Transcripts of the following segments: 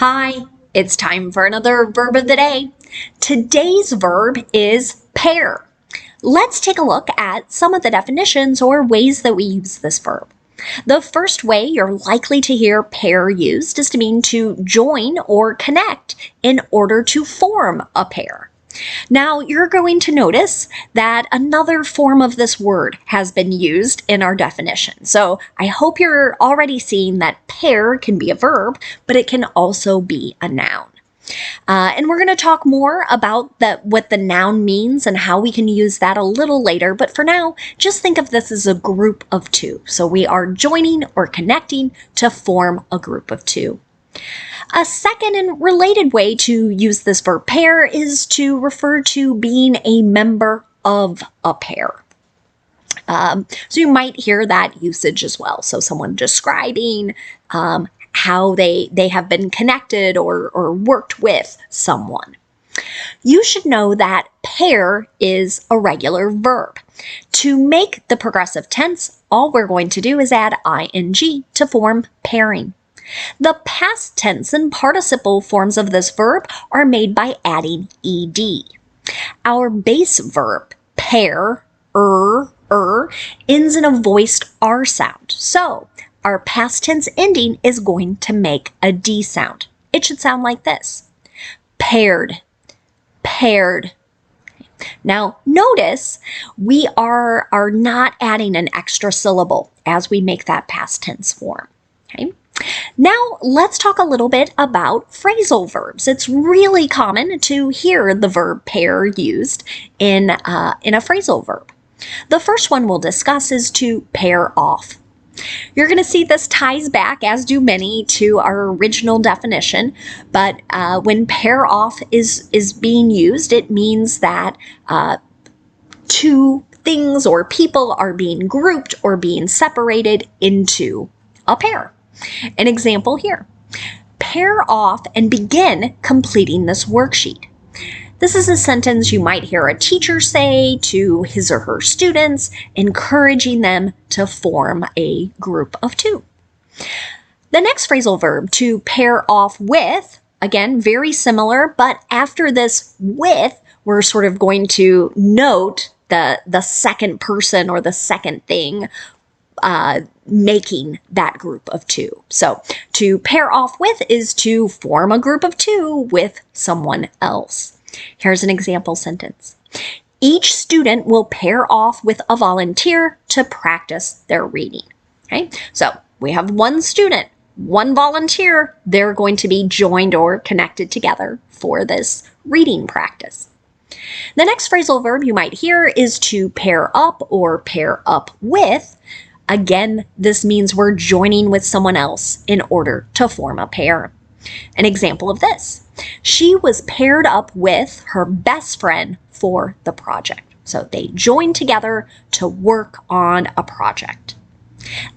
Hi, it's time for another verb of the day. Today's verb is pair. Let's take a look at some of the definitions or ways that we use this verb. The first way you're likely to hear pair used is to mean to join or connect in order to form a pair. Now, you're going to notice that another form of this word has been used in our definition. So I hope you're already seeing that pair can be a verb, but it can also be a noun. And we're going to talk more about what the noun means and how we can use that a little later. But for now, just think of this as a group of two. So we are joining or connecting to form a group of two. A second and related way to use this verb pair is to refer to being a member of a pair. So you might hear that usage as well. So someone describing how they have been connected or worked with someone. You should know that pair is a regular verb. To make the progressive tense, all we're going to do is add ing to form pairing. The past tense and participle forms of this verb are made by adding ed. Our base verb, pair, ends in a voiced R sound. So our past tense ending is going to make a D sound. It should sound like this. Paired, paired. Now, notice we are not adding an extra syllable as we make that past tense form. Okay? Now, let's talk a little bit about phrasal verbs. It's really common to hear the verb pair used in a phrasal verb. The first one we'll discuss is to pair off. You're going to see this ties back, as do many, to our original definition, but when pair off is being used, it means that two things or people are being grouped or being separated into a pair. An example here. Pair off and begin completing this worksheet. This is a sentence you might hear a teacher say to his or her students, encouraging them to form a group of two. The next phrasal verb, to pair off with, again, very similar, but after this with, we're sort of going to note the second person or the second thing making that group of two. So to pair off with is to form a group of two with someone else. Here's an example sentence. Each student will pair off with a volunteer to practice their reading. Okay, so we have one student, one volunteer. They're going to be joined or connected together for this reading practice. The next phrasal verb you might hear is to pair up or pair up with. Again, this means we're joining with someone else in order to form a pair. An example of this, she was paired up with her best friend for the project. So they joined together to work on a project.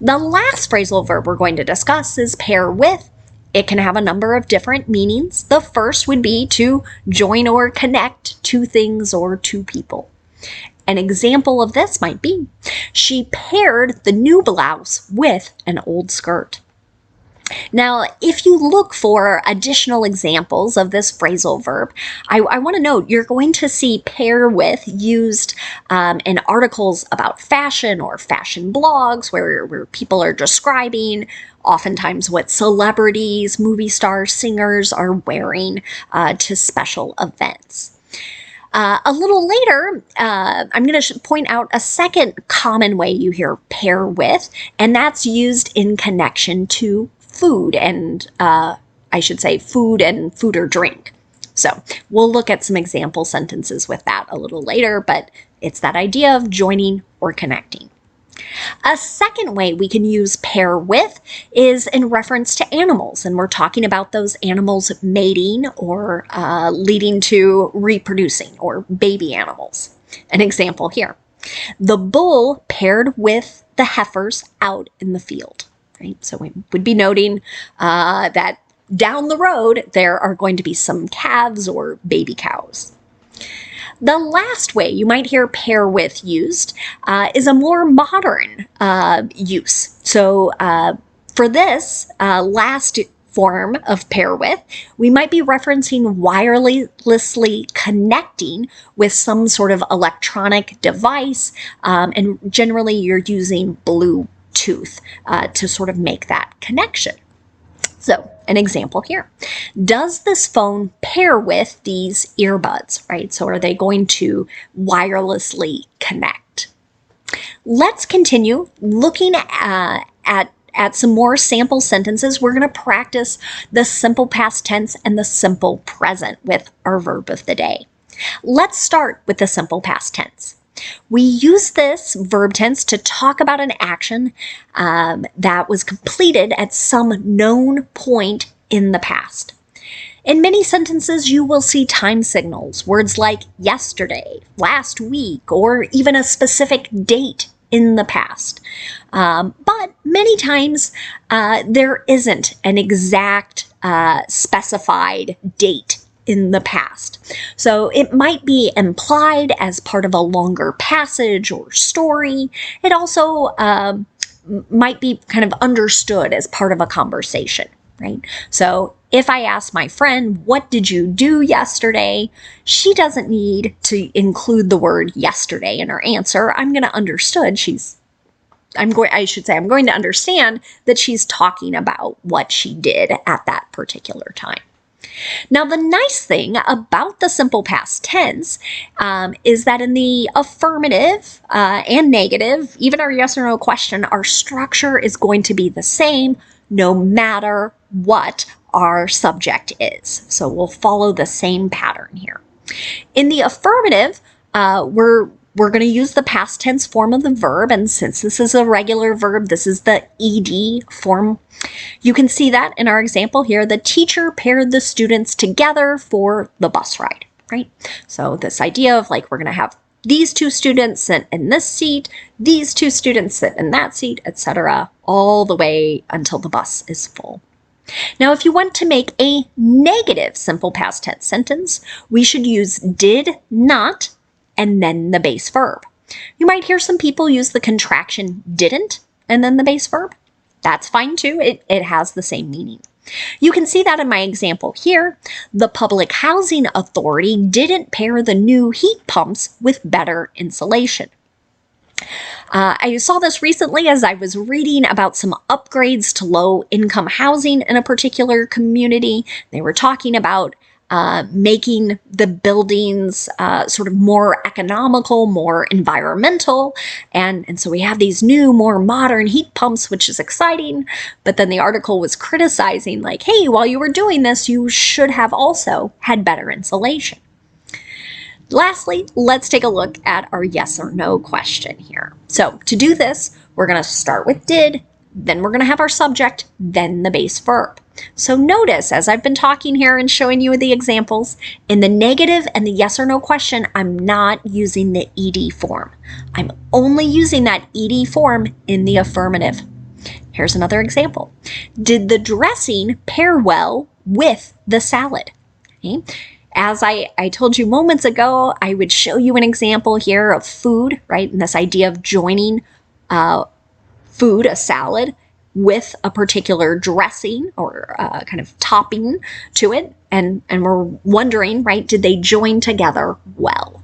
The last phrasal verb we're going to discuss is pair with. It can have a number of different meanings. The first would be to join or connect two things or two people. An example of this might be, she paired the new blouse with an old skirt. Now, if you look for additional examples of this phrasal verb, I want to note you're going to see pair with used in articles about fashion or fashion blogs where people are describing oftentimes what celebrities, movie stars, singers are wearing to special events. A little later, I'm going to point out a second common way you hear pair with, and that's used in connection to food and, I should say, food and food or drink. So we'll look at some example sentences with that a little later, but it's that idea of joining or connecting. A second way we can use pair with is in reference to animals, and we're talking about those animals mating or leading to reproducing, or baby animals. An example here. The bull paired with the heifers out in the field. Right? So we would be noting that down the road there are going to be some calves or baby cows. The last way you might hear pair with used is a more modern use. So for this last form of pair with, we might be referencing wirelessly connecting with some sort of electronic device, and generally you're using Bluetooth to sort of make that connection. So an example here. Does this phone pair with these earbuds, right? So are they going to wirelessly connect? Let's continue looking at some more sample sentences. We're going to practice the simple past tense and the simple present with our verb of the day. Let's start with the simple past tense. We use this verb tense to talk about an action that was completed at some known point in the past. In many sentences, you will see time signals, words like yesterday, last week, or even a specific date in the past. But many times there isn't an exact specified date in the past. So it might be implied as part of a longer passage or story. It also might be kind of understood as part of a conversation, right? So if I ask my friend, what did you do yesterday? She doesn't need to include the word yesterday in her answer. I'm going to understand that she's talking about what she did at that particular time. Now, the nice thing about the simple past tense is that in the affirmative and negative, even our yes or no question, our structure is going to be the same no matter what our subject is. So we'll follow the same pattern here. In the affirmative, we're going to use the past tense form of the verb, and since this is a regular verb, this is the ed form. You can see that in our example here. The teacher paired the students together for the bus ride, right? So this idea of like we're going to have these two students sit in this seat, these two students sit in that seat, etc., all the way until the bus is full. Now, if you want to make a negative simple past tense sentence, we should use did not and then the base verb. You might hear some people use the contraction didn't and then the base verb. That's fine too. It has the same meaning. You can see that in my example here. The Public Housing Authority didn't pair the new heat pumps with better insulation. I saw this recently as I was reading about some upgrades to low-income housing in a particular community. They were talking about making the buildings sort of more economical, more environmental. And so we have these new, more modern heat pumps, which is exciting. But then the article was criticizing like, hey, while you were doing this, you should have also had better insulation. Lastly, let's take a look at our yes or no question here. So to do this, we're going to start with did, then we're going to have our subject, then the base verb. So notice, as I've been talking here and showing you the examples, in the negative and the yes or no question, I'm not using the ed form. I'm only using that ed form in the affirmative. Here's another example. Did the dressing pair well with the salad? Okay. As I told you moments ago, I would show you an example here of food, right? And this idea of joining food, a salad, with a particular dressing or kind of topping to it. And we're wondering, right, did they join together well?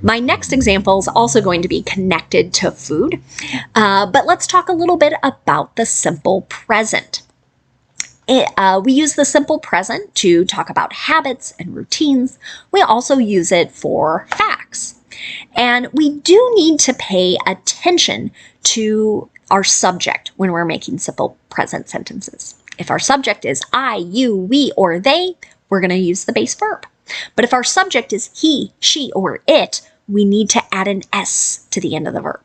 My next example is also going to be connected to food, but let's talk a little bit about the simple present. We use the simple present to talk about habits and routines. We also use it for facts. And we do need to pay attention to our subject when we're making simple present sentences. If our subject is I, you, we, or they, we're going to use the base verb. But if our subject is he, she, or it, we need to add an S to the end of the verb.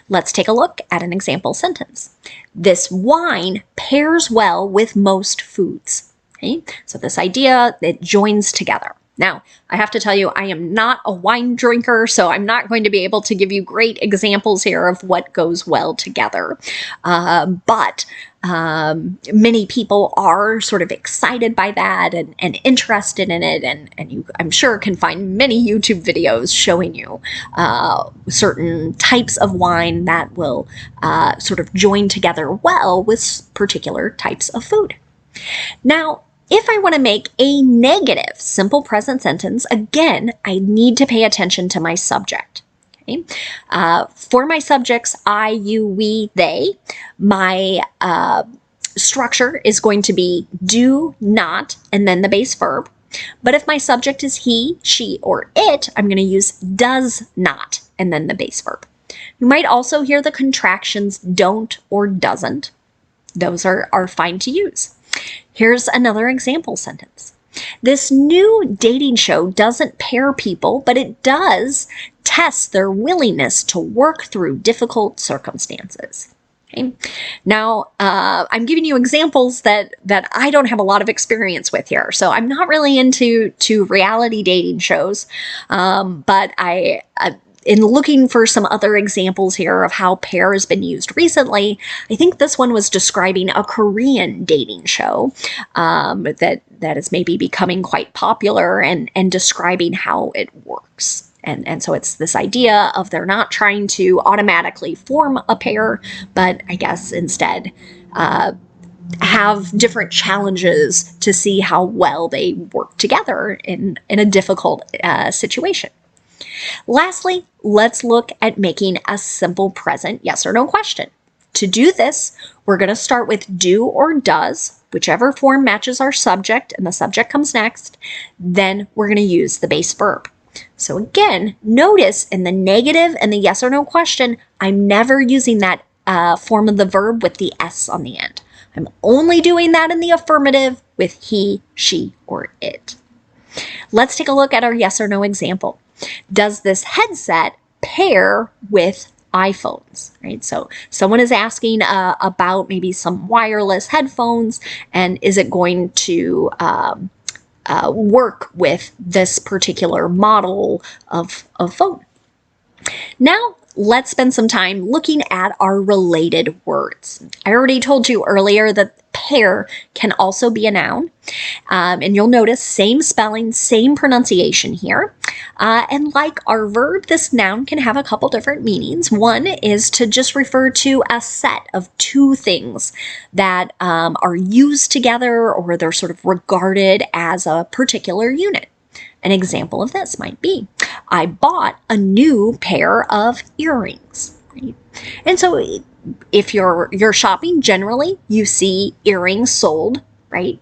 Let's take a look at an example sentence. This wine pairs well with most foods. Okay? So this idea, it joins together. Now, I have to tell you, I am not a wine drinker, so I'm not going to be able to give you great examples here of what goes well together. But many people are sort of excited by that and interested in it, and you, I'm sure, can find many YouTube videos showing you certain types of wine that will sort of join together well with particular types of food. Now, if I want to make a negative simple present sentence, again, I need to pay attention to my subject. Okay? For my subjects, I, you, we, they, my structure is going to be do, not, and then the base verb. But if my subject is he, she, or it, I'm going to use does not, and then the base verb. You might also hear the contractions don't or doesn't. Those are fine to use. Here's another example sentence. This new dating show doesn't pair people, but it does test their willingness to work through difficult circumstances. Okay. Now, I'm giving you examples that I don't have a lot of experience with here, so I'm not really into reality dating shows, but in looking for some other examples here of how pair has been used recently, I think this one was describing a Korean dating show that is maybe becoming quite popular and describing how it works. And so it's this idea of they're not trying to automatically form a pair, but I guess instead have different challenges to see how well they work together in a difficult situation. Lastly, let's look at making a simple present yes or no question. To do this, we're going to start with do or does, whichever form matches our subject, and the subject comes next. Then we're going to use the base verb. So again, notice in the negative and the yes or no question, I'm never using that form of the verb with the S on the end. I'm only doing that in the affirmative with he, she, or it. Let's take a look at our yes or no example. Does this headset pair with iPhones? Right? So someone is asking about maybe some wireless headphones, and is it going to work with this particular model of phone? Now, let's spend some time looking at our related words. I already told you earlier that pair can also be a noun. And you'll notice same spelling, same pronunciation here. And like our verb, this noun can have a couple different meanings. One is to just refer to a set of two things that are used together, or they're sort of regarded as a particular unit. An example of this might be, I bought a new pair of earrings. Right? And so if you're shopping, generally you see earrings sold, right,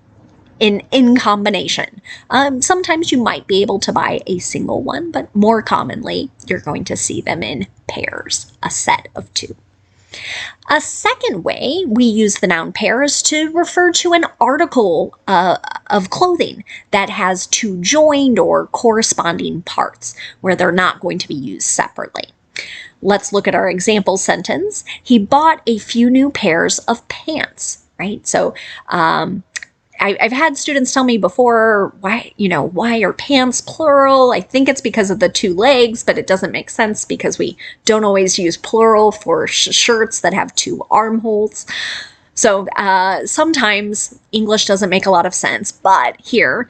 in combination. Sometimes you might be able to buy a single one, but more commonly you're going to see them in pairs, a set of two. A second way we use the noun pair is to refer to an article of clothing that has two joined or corresponding parts, where they're not going to be used separately. Let's look at our example sentence. He bought a few new pairs of pants, right? So I've had students tell me before, why are pants plural? I think it's because of the two legs, but it doesn't make sense because we don't always use plural for shirts that have two armholes. So sometimes English doesn't make a lot of sense, but here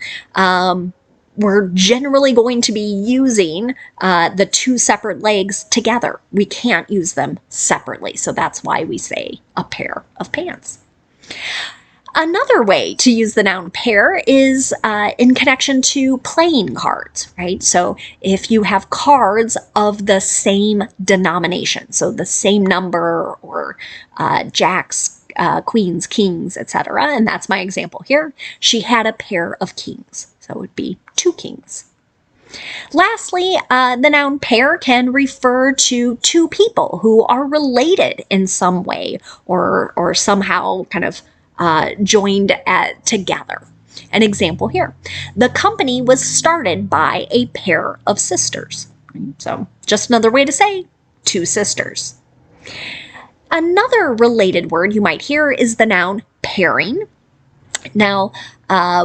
we're generally going to be using the two separate legs together. We can't use them separately, so that's why we say a pair of pants. Another way to use the noun pair is in connection to playing cards, right? So if you have cards of the same denomination, so the same number, or jacks, queens, kings, etc., and that's my example here. She had a pair of kings, so it would be two kings. Lastly, the noun pair can refer to two people who are related in some way, or somehow kind of joined together. An example here. The company was started by a pair of sisters. So just another way to say two sisters. Another related word you might hear is the noun pairing. Now,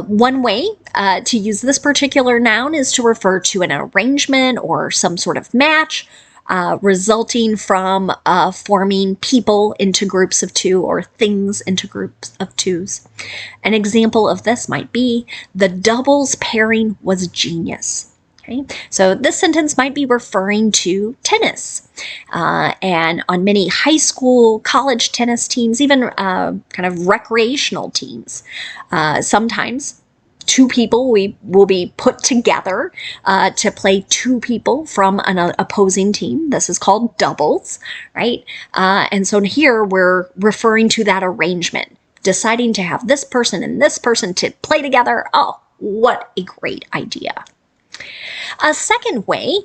one way to use this particular noun is to refer to an arrangement or some sort of match resulting from forming people into groups of two or things into groups of twos. An example of this might be, the doubles pairing was genius. Okay? So this sentence might be referring to tennis. And on many high school, college tennis teams, even kind of recreational teams, sometimes two people will be put together to play two people from an opposing team. This is called doubles, right? And so here we're referring to that arrangement, deciding to have this person and this person to play together. Oh, what a great idea. A second way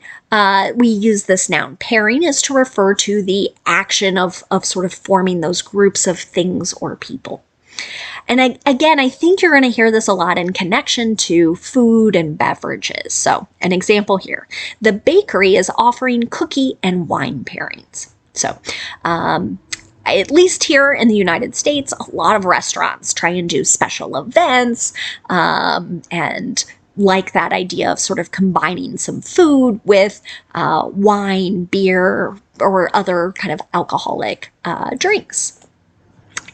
we use this noun pairing is to refer to the action of sort of forming those groups of things or people. And again, I think you're going to hear this a lot in connection to food and beverages. So an example here, the bakery is offering cookie and wine pairings. So at least here in the United States, a lot of restaurants try and do special events and like that idea of sort of combining some food with wine, beer, or other kind of alcoholic drinks.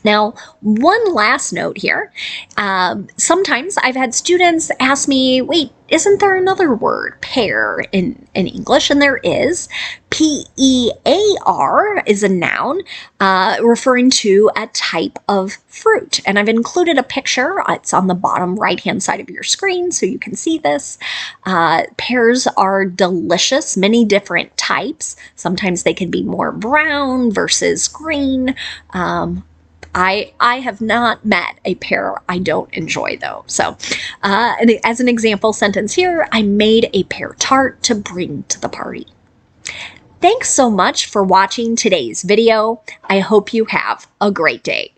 Now, one last note here. Sometimes I've had students ask me, wait, isn't there another word, pair, in English? And there is. P-E-A-R is a noun referring to a type of fruit. And I've included a picture. It's on the bottom right-hand side of your screen, so you can see this. Pears are delicious, many different types. Sometimes they can be more brown versus green. I have not met a pear I don't enjoy, though. So as an example sentence here, I made a pear tart to bring to the party. Thanks so much for watching today's video. I hope you have a great day.